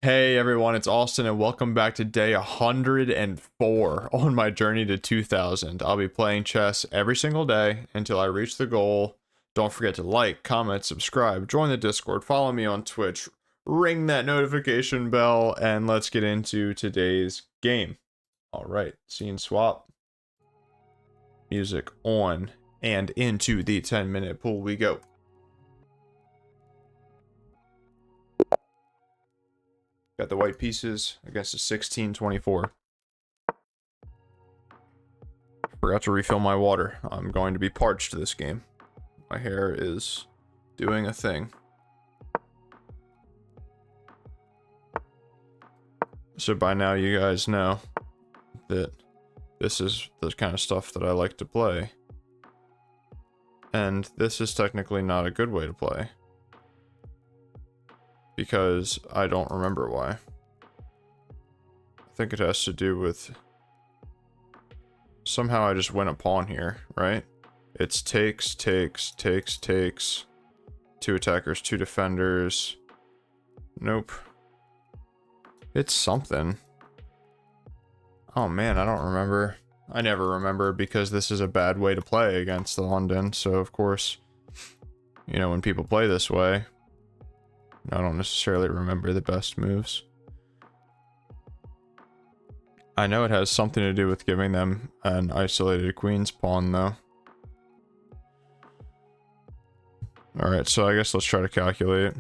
Hey everyone, it's Austin and welcome back to day 104 on my journey to 2000. I'll be playing chess every single day until I reach the goal. Don't forget to like, comment, subscribe, join the Discord, follow me on Twitch, ring that notification bell, and let's get into today's game. Alright, scene swap. Music on and into the 10-minute pool we go. Got the white pieces against a 16-24. Forgot to refill my water. I'm going to be parched this game. My hair is doing a thing. So by now you guys know that this is the kind of stuff that I like to play. And this is technically not a good way to play, because I don't remember why. I think it has to do with somehow I just win a pawn here, right? It's takes, takes, takes, takes. 2 attackers, 2 defenders. Nope. It's something. Oh man, I don't remember. I never remember because this is a bad way to play against the London. So of course, you know, when people play this way, I don't necessarily remember the best moves. I know it has something to do with giving them an isolated queen's pawn, though. Alright, so I guess let's try to calculate.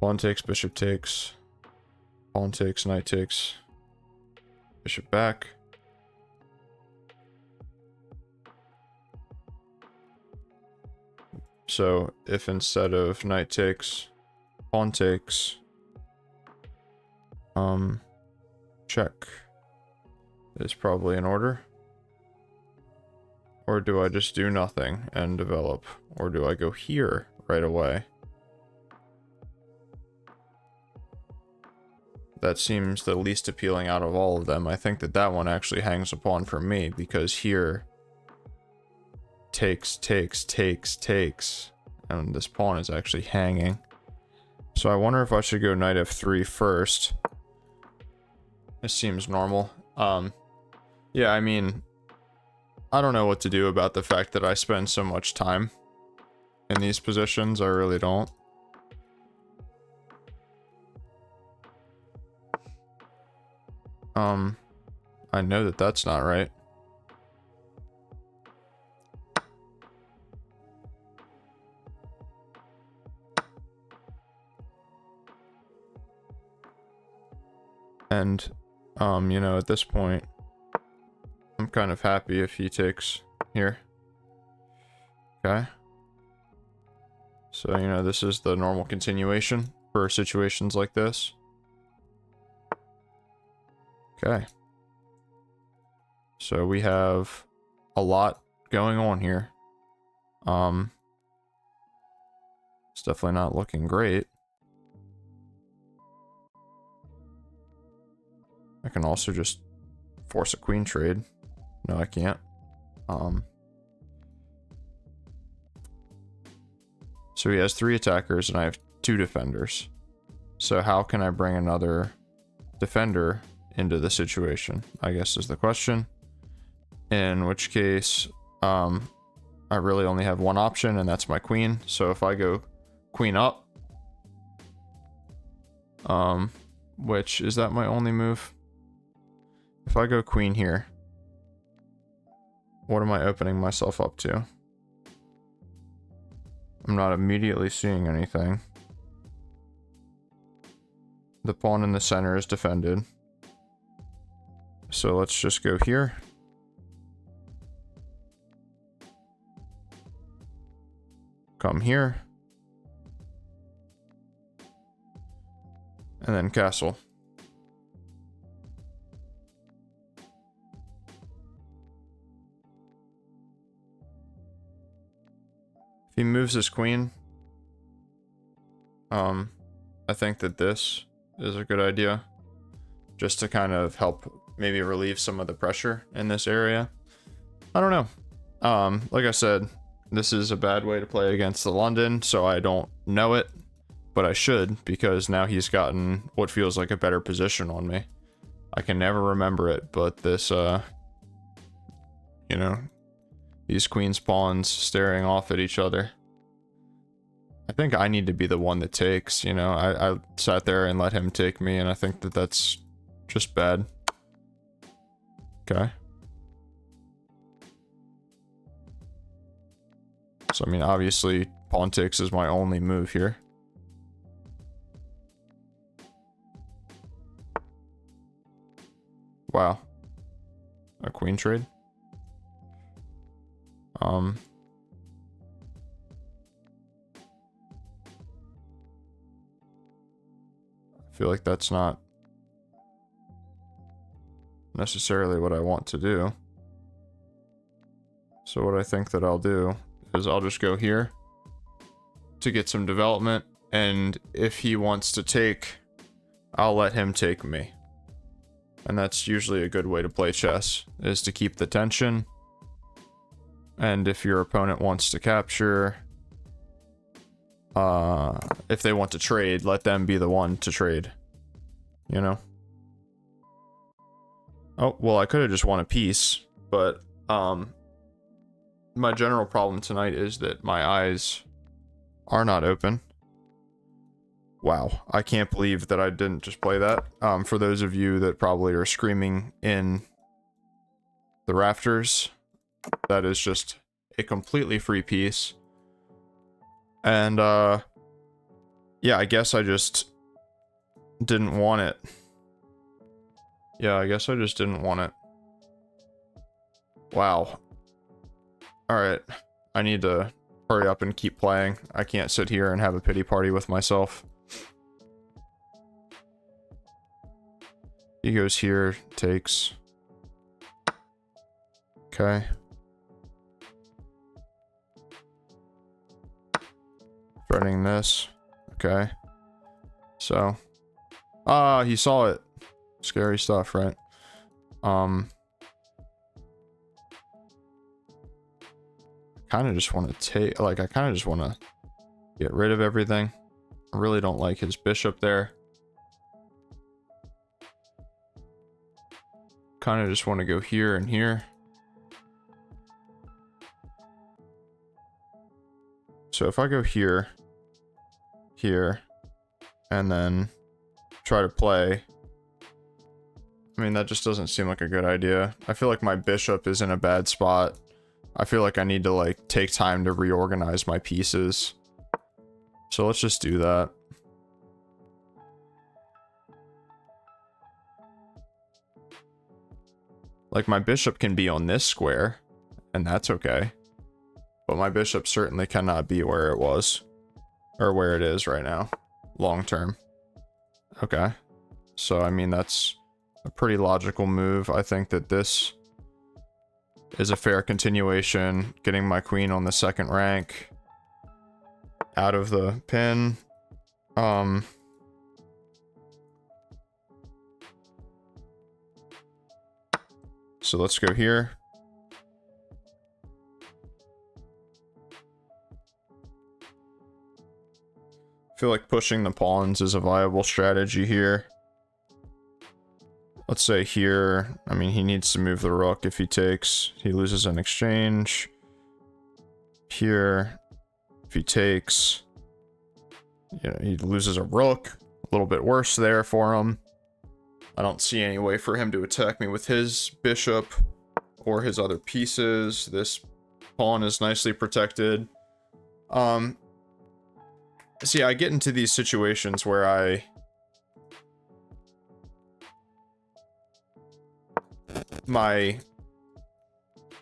Pawn takes, bishop takes. Pawn takes, knight takes. Bishop back. So if instead of knight takes, pawn takes, check is probably in order. Or do I just do nothing and develop? Or do I go here right away? That seems the least appealing out of all of them. I think that that one actually hangs a pawn for me, because here takes, takes, takes, takes, and this pawn is actually hanging. So I wonder if I should go knight f3 first. This seems normal. Yeah, I mean, I don't know what to do about the fact that I spend so much time in these positions. I really don't. I know that that's not right. And, you know, at this point, I'm kind of happy if he takes here. Okay. So, you know, this is the normal continuation for situations like this. Okay. So we have a lot going on here. It's definitely not looking great. I can also just force a queen trade. No, I can't. So he has 3 attackers and I have 2 defenders. So how can I bring another defender into the situation, I guess is the question. In which case, I really only have one option, and that's my queen. So if I go queen up, which is that my only move? If I go queen here, what am I opening myself up to? I'm not immediately seeing anything. The pawn in the center is defended. So let's just go here. Come here. And then castle. If he moves his queen, I think that this is a good idea, just to kind of help maybe relieve some of the pressure in this area. I don't know. Like I said, this is a bad way to play against the London, so I don't know it. but I should, because now he's gotten what feels like a better position on me. I can never remember it, but this, you know, these queen's pawns staring off at each other. I think I need to be the one that takes, you know. I sat there and let him take me, and I think that that's just bad. Okay. So, I mean, obviously, pawn takes is my only move here. Wow. A queen trade? I feel like that's not necessarily what I want to do. So what I think that I'll do is I'll just go here to get some development, and if he wants to take, I'll let him take me. And that's usually a good way to play chess, is to keep the tension. And if your opponent wants to capture, if they want to trade, let them be the one to trade, you know? Oh, well, I could have just won a piece, but my general problem tonight is that my eyes are not open. Wow, I can't believe that I didn't just play that. For those of you that probably are screaming in the rafters, that is just a completely free piece. And, yeah, I guess I just didn't want it. Yeah, I guess I just didn't want it. Wow. Alright, I need to hurry up and keep playing. I can't sit here and have a pity party with myself. He goes here, takes. Okay. Threatening this. Okay. So. Ah, he saw it. Scary stuff, right? Kind of just want to take, like, I kind of just want to get rid of everything. I really don't like his bishop there. Kind of just want to go here and here. So if I go here, here, and then try to play, I mean, that just doesn't seem like a good idea. I feel like my bishop is in a bad spot. I feel like I need to, like, take time to reorganize my pieces. So let's just do that. Like, my bishop can be on this square, and that's okay. But my bishop certainly cannot be where it was. Or where it is right now. Long term. Okay. So, I mean, that's a pretty logical move. I think that this is a fair continuation. Getting my queen on the second rank. Out of the pin. So let's go here. I feel like pushing the pawns is a viable strategy here. Let's say here, I mean, he needs to move the rook. If he takes, he loses an exchange. Here, if he takes, you know, he loses a rook. A little bit worse there for him. I don't see any way for him to attack me with his bishop or his other pieces. This pawn is nicely protected. See, I get into these situations where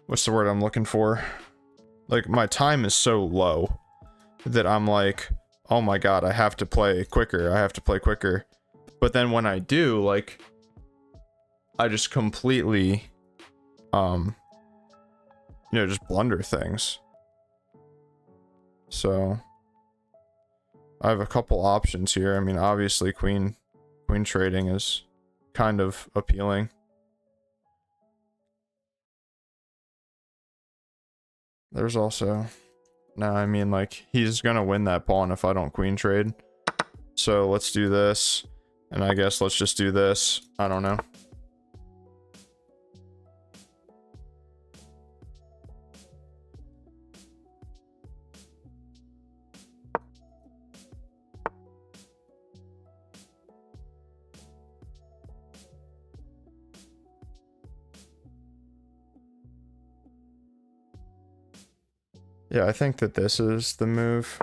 what's the word I'm looking for? Like, my time is so low that I'm like, oh my god, I have to play quicker. I have to play quicker. But then when I do, like, I just completely, you know, just blunder things. So, I have a couple options here. I mean, obviously, queen trading is kind of appealing. There's also, no, I mean, like, he's gonna win that pawn if I don't queen trade. So let's do this. And I guess let's just do this. I don't know. Yeah, I think that this is the move.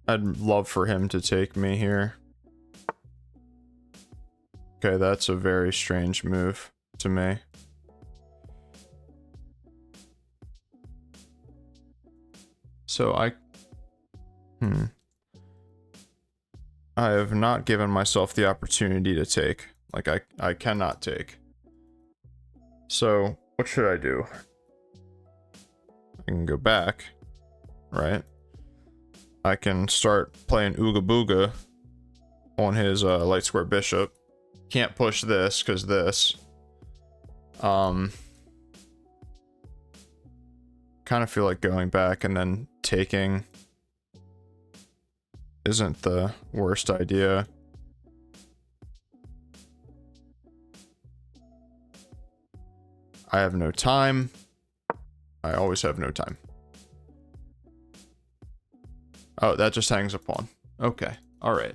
I'd love for him to take me here. Okay, that's a very strange move to me. So I have not given myself the opportunity to take. Like, I cannot take. So, what should I do? I can go back, right? I can start playing Ooga Booga on his light square bishop. Can't push this, because this. Kind of feel like going back and then taking isn't the worst idea. I have no time. I always have no time. Oh, that just hangs a pawn. Okay. All right.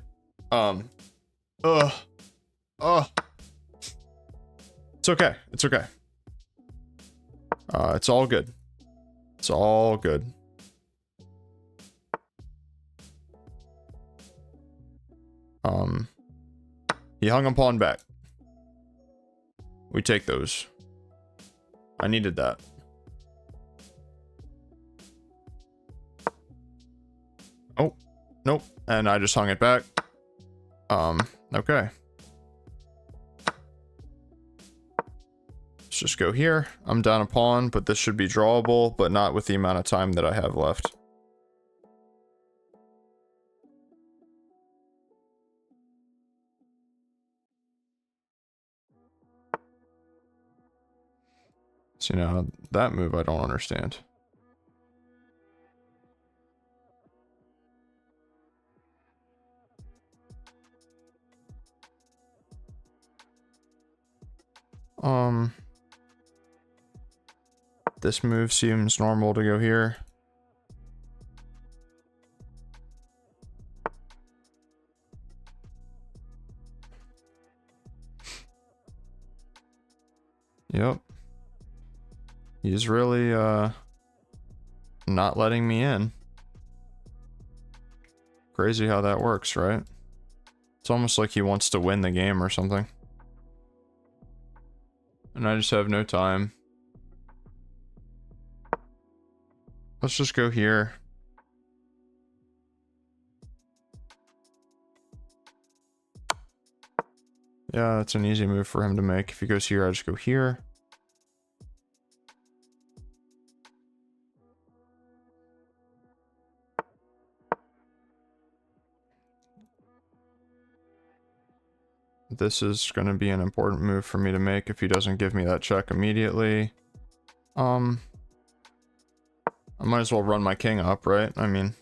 It's okay. It's okay. It's all good. It's all good. He hung a pawn back. We take those. I needed that. Oh, nope. And I just hung it back. Okay. Let's just go here. I'm down a pawn, but this should be drawable, but not with the amount of time that I have left. So now that move I don't understand. This move seems normal to go here. Yep. He's really, not letting me in. Crazy how that works, right? It's almost like he wants to win the game or something. And I just have no time. Let's just go here. Yeah, that's an easy move for him to make. If he goes here, I just go here. This is going to be an important move for me to make if he doesn't give me that check immediately. I might as well run my king up, right? I mean,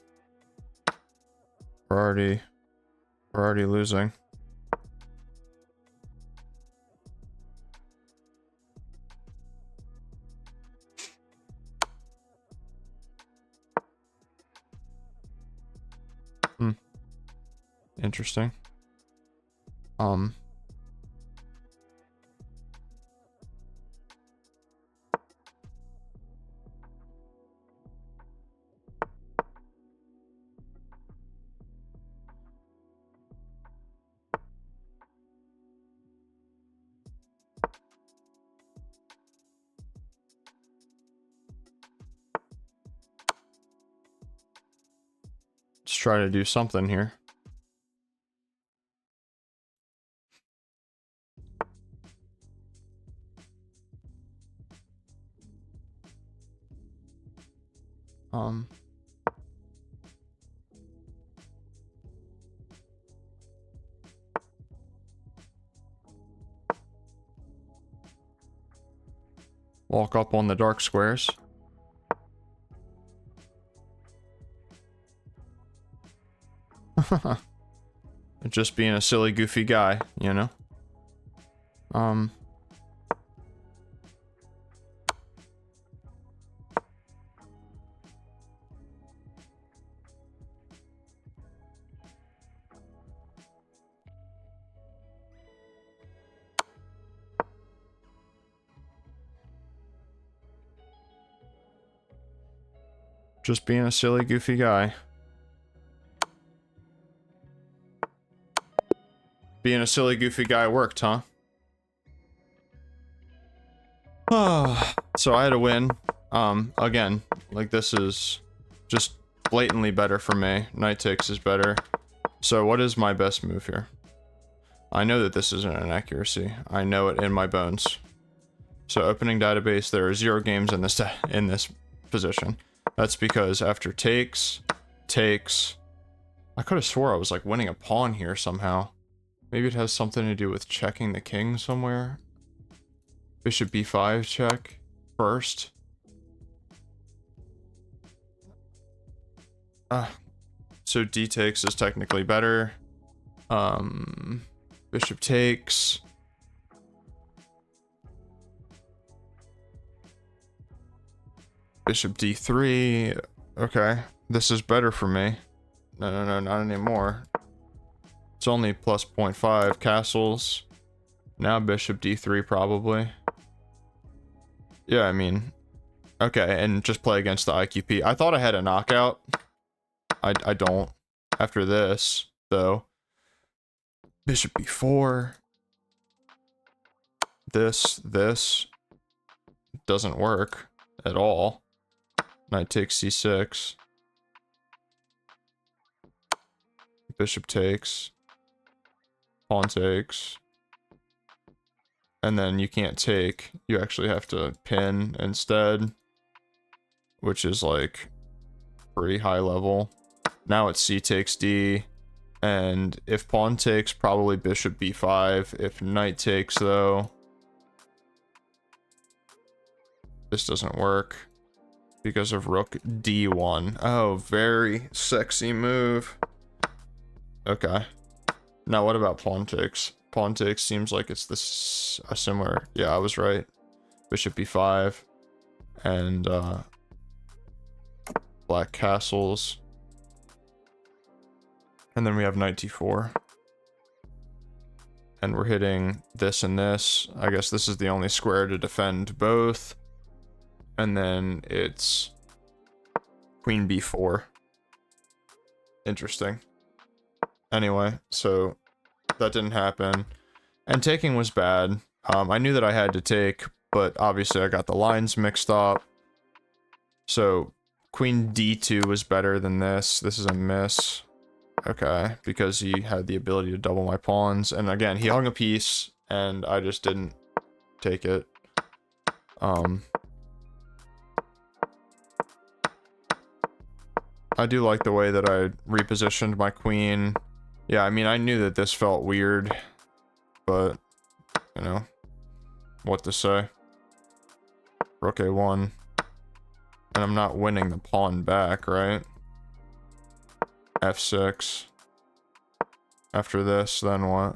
we're already losing. Interesting. Let's try to do something here. Walk up on the dark squares. Just being a silly, goofy guy, you know? Just being a silly, goofy guy. Being a silly, goofy guy worked, huh? So I had a win. Again, like this is just blatantly better for me. Knight takes is better. So what is my best move here? I know that this isn't an accuracy. I know it in my bones. So opening database, there are 0 games in this position. That's because after takes, I could have swore I was like winning a pawn here somehow. Maybe it has something to do with checking the king somewhere. Bishop b5 check first. So d takes is technically better. Bishop takes. Bishop d3. Okay, this is better for me. No, not anymore. It's only plus 0.5 castles. Now bishop d3 probably. Yeah, I mean, okay, and just play against the IQP. I thought I had a knockout. I don't. After this, though. Bishop b4. This doesn't work at all. Knight takes c6. Bishop takes. Pawn takes. And then you can't take. You actually have to pin instead. Which is like pretty high level. Now it's c takes d. And if pawn takes, probably bishop b5. If knight takes, though, this doesn't work because of rook d1. Oh, very sexy move. Okay. Now what about pawn takes? Pawn takes seems like it's this a similar. Yeah, I was right. Bishop b5 and black castles. And then we have knight d4. And we're hitting this and this. I guess this is the only square to defend both. And then it's queen b4. Interesting. Anyway, so that didn't happen. And taking was bad. I knew that I had to take, but obviously I got the lines mixed up. So queen d2 was better than this. This is a miss. Okay, because he had the ability to double my pawns. And again, he hung a piece, and I just didn't take it. I do like the way that I repositioned my queen. Yeah, I mean, I knew that this felt weird, but, you know, what to say. Rook a1. And I'm not winning the pawn back, right? f6. After this, then what?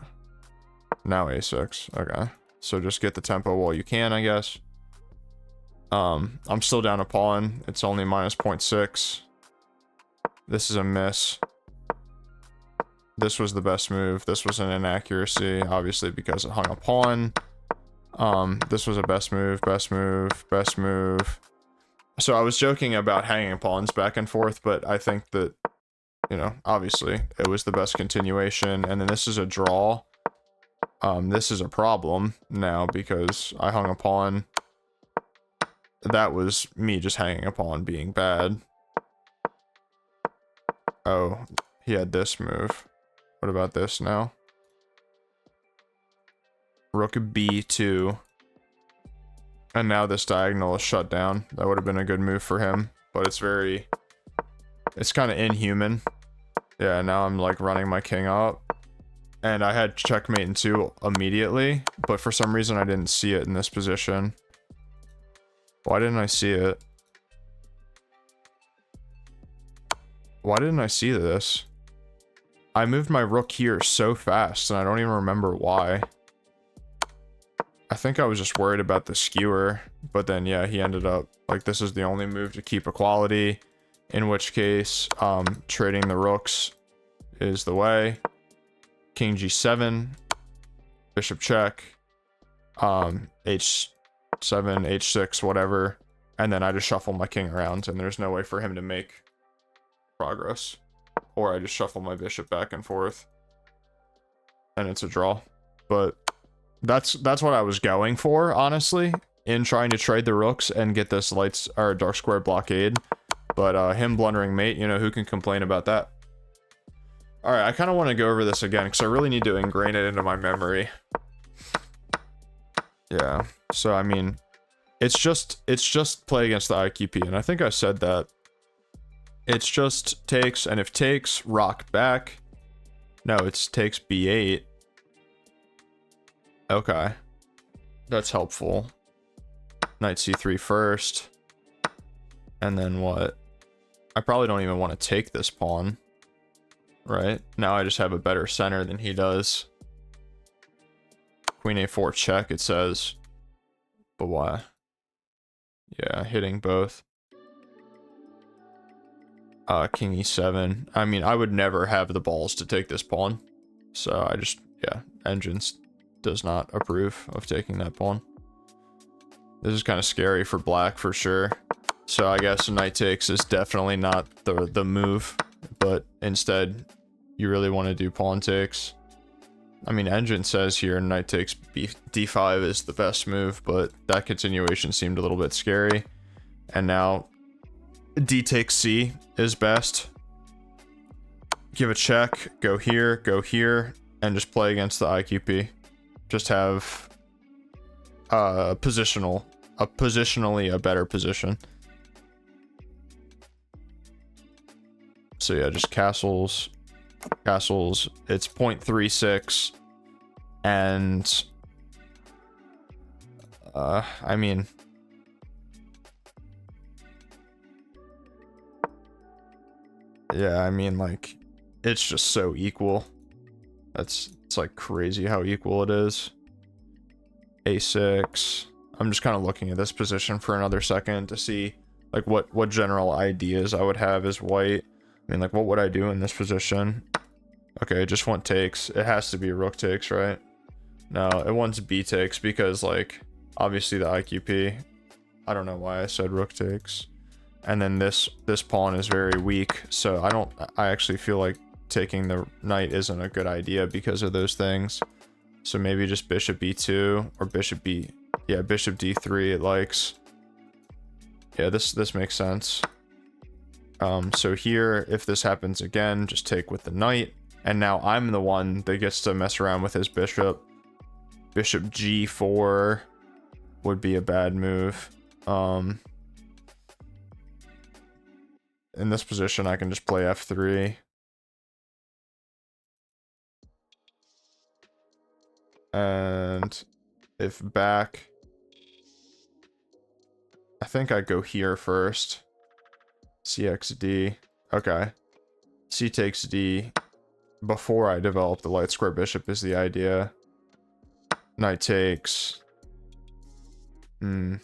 Now a6. Okay. So just get the tempo while you can, I guess. I'm still down a pawn. It's only minus 0.6. This is a miss. This was the best move. This was an inaccuracy, obviously, because it hung a pawn. This was a best move, best move, best move. So I was joking about hanging pawns back and forth, but I think that, you know, obviously it was the best continuation. And then this is a draw. This is a problem now because I hung a pawn. That was me just hanging a pawn being bad. Oh, he had this move. What about this now? Rook b2. And now this diagonal is shut down. That would have been a good move for him. But it's very... It's kind of inhuman. Yeah, now I'm like running my king up. And I had checkmate in 2 immediately. But for some reason I didn't see it in this position. Why didn't I see it? Why didn't I see this? I moved my rook here so fast, and I don't even remember why. I think I was just worried about the skewer, but then yeah, he ended up, like, this is the only move to keep equality, in which case, trading the rooks is the way. King g7, bishop check, h7, h6, whatever, and then I just shuffle my king around, and there's no way for him to make progress. Or I just shuffle my bishop back and forth, and it's a draw. But that's what I was going for, honestly, in trying to trade the rooks and get this lights or dark square blockade. But him blundering mate, you know, who can complain about that? All right, I kind of want to go over this again because I really need to ingrain it into my memory. Yeah, so I mean, it's just play against the IQP, and I think I said that. It's just takes, and if takes, rock back. No, it's takes b8. Okay, that's helpful. Knight c3 first, and then what? I probably don't even want to take this pawn, right? Now I just have a better center than he does. Queen a4 check, it says. But why? Yeah, hitting both. King e7. I mean, I would never have the balls to take this pawn. So I just, yeah, engines does not approve of taking that pawn. This is kind of scary for black for sure. So I guess knight takes is definitely not the move, but instead you really want to do pawn takes. I mean, engine says here knight takes d5 is the best move, but that continuation seemed a little bit scary. And now d takes c is best. Give a check, go here, and just play against the IQP. Just have positionally a better position. So yeah, just castles. It's 0.36, and I mean, yeah, I mean, like, it's just so equal. It's like crazy how equal it is. a6. I'm just kind of looking at this position for another second to see like what general ideas I would have as white. I mean, like, what would I do in this position? Okay, it just want takes. It has to be rook takes, right? No, it wants b takes because, like, obviously the IQP. I don't know why I said rook takes. And then this pawn is very weak, so I actually feel like taking the knight isn't a good idea because of those things. So maybe just bishop b2 or bishop d3 it likes. Yeah, this makes sense. So here, if this happens again, just take with the knight. And now I'm the one that gets to mess around with his bishop. Bishop g4 would be a bad move. In this position, I can just play f3. And if back, I think I go here first. cxd. Okay. C takes d. Before I develop the light square bishop is the idea. Knight takes. Knight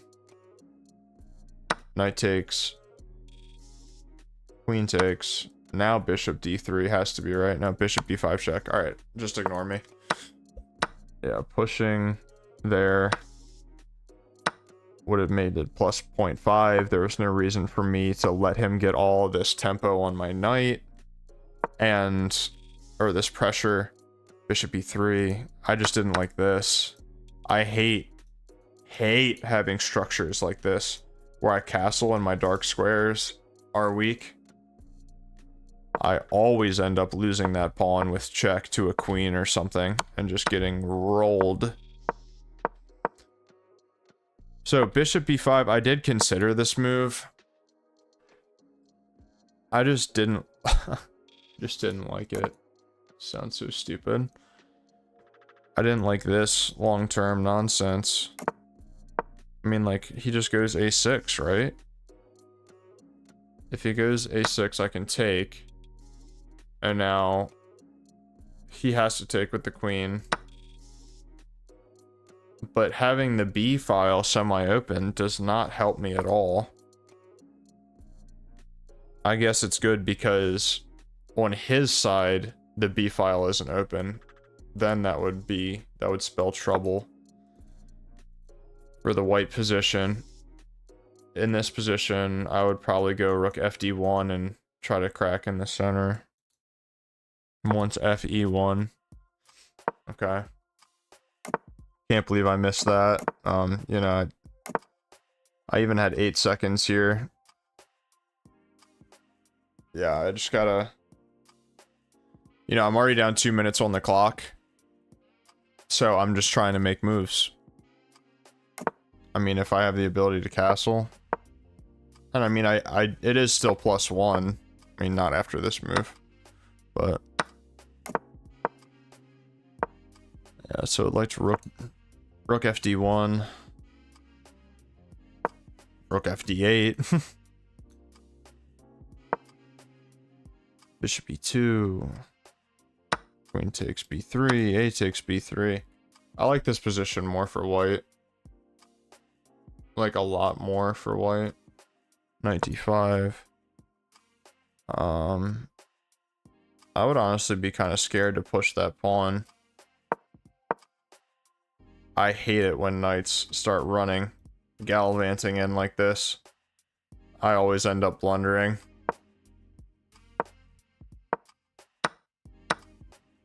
takes. Queen takes. Now bishop d3 has to be right. Now bishop b5 check. Alright, just ignore me. Yeah, pushing there would have made it plus 0.5. There was no reason for me to let him get all this tempo on my knight. Or this pressure. Bishop e3. I just didn't like this. I hate having structures like this where I castle and my dark squares are weak. I always end up losing that pawn with check to a queen or something and just getting rolled. So bishop b5, I did consider this move. I just didn't like it. Sounds so stupid. I didn't like this long-term nonsense. I mean, like, he just goes a6, right? If he goes a6, I can take. And now he has to take with the queen. But having the b file semi-open does not help me at all. I guess it's good because on his side, the b file isn't open. Then that would spell trouble for the white position. In this position, I would probably go rook fd1 and try to crack in the center. Once fe1. Okay. Can't believe I missed that. You know, I even had 8 seconds here. Yeah, I just gotta... You know, I'm already down 2 minutes on the clock. So I'm just trying to make moves. I mean, if I have the ability to castle. And I mean, it is still +1. I mean, not after this move. But... Yeah, so I'd like to rook fd1. Rook fd8. Bishop e2. Queen takes b3. A takes b3. I like this position more for white. Like a lot more for white. Knight d5. I would honestly be kind of scared to push that pawn. I hate it when knights start running, gallivanting in like this. I always end up blundering.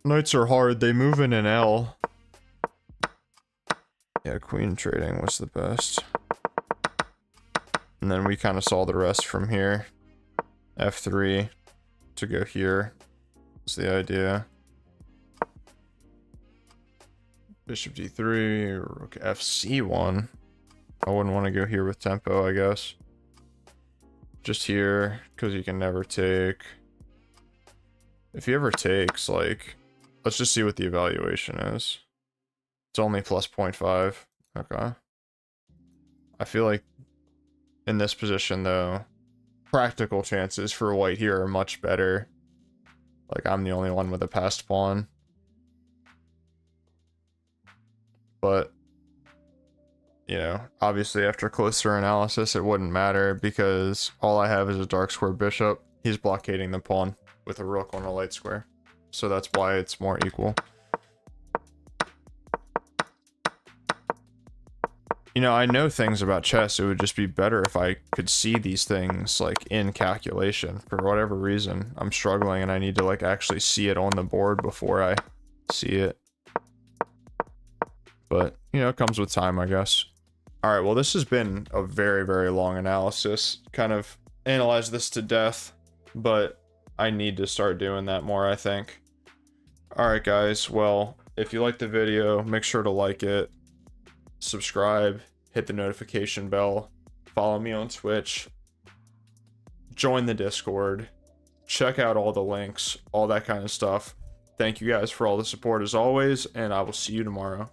Knights are hard, they move in an L. Yeah, queen trading was the best. And then we kind of saw the rest from here. F3 to go here is the idea. Bishop d3, rook fc1. I wouldn't want to go here with tempo, I guess. Just here, because you can never take. If he ever takes, like, let's just see what the evaluation is. It's only plus 0.5. Okay. I feel like in this position, though, practical chances for white here are much better. Like, I'm the only one with a passed pawn. But, you know, obviously after closer analysis, it wouldn't matter because all I have is a dark square bishop. He's blockading the pawn with a rook on a light square. So that's why it's more equal. You know, I know things about chess. It would just be better if I could see these things, like, in calculation. For whatever reason, I'm struggling and I need to, like, actually see it on the board before I see it. But, you know, it comes with time, I guess. Alright, well, this has been a very, very long analysis. Kind of analyzed this to death, but I need to start doing that more, I think. Alright, guys, well, if you liked the video, make sure to like it, subscribe, hit the notification bell, follow me on Twitch, join the Discord, check out all the links, all that kind of stuff. Thank you guys for all the support as always, and I will see you tomorrow.